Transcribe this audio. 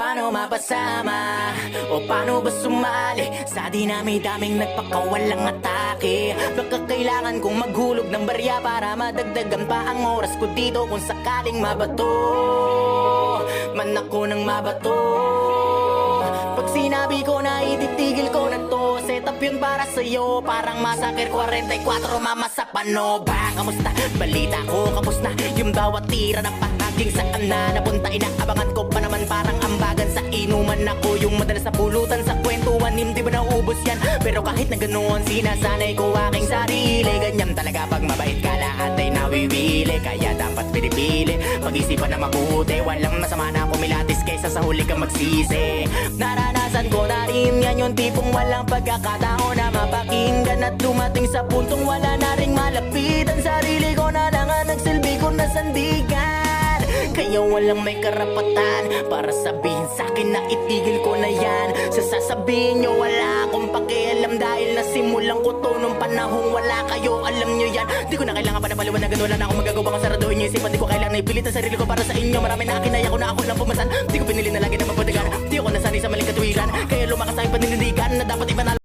Paano mapasama o paano ba sumali sa dinami-daming nagpakawalang atake? Baka kailangan kong maghulog ng barya para madagdagan pa ang oras ko dito kung sakaling mabato man ako ng mabato. Pag sinabi ko na ititigil ko na to, set up yun para sa'yo, parang Massacre 44 mama sa pano ba? Kamusta? Balita ko kapos na yung bawat tira na pahaging saan na napunta. Inaabangan ko pa naman parang ambagan sa inuman. Ako yung madalas na pulutan sa kwentuhan, hindi ba naubos yan? Pero kahit na ganoon sinasanay ko aking sarili. Ganyan talaga pag mabait ka lahat ay nawiwili, kaya dapat pinipili pag-isipan na mabuti. Walang masama na kumilatis kaysa sa huli kang magsisi. Naranasan ko na rin yan, yung tipong walang pagkakataon na mapakinggan at dumating sa puntong wala na ring malapitan. Sarili ko na lang ang nagsilbi ko na sandigan, kaya walang may karapatan para sabihin sa'kin na itigil ko na yan. Sa sasabihin nyo wala akong pakialam dahil nasimulan ko to nung panahong wala kayo, alam nyo yan. Di ko na kailangan pa na paliwanagan, wala na akong magagawa kung saraduhin nyo isipan. Di ko kailangan na ipilit ang sarili ko para sa inyo. Marami na akin, naya ko na ako lang pumasan. Di ko pinili na lagi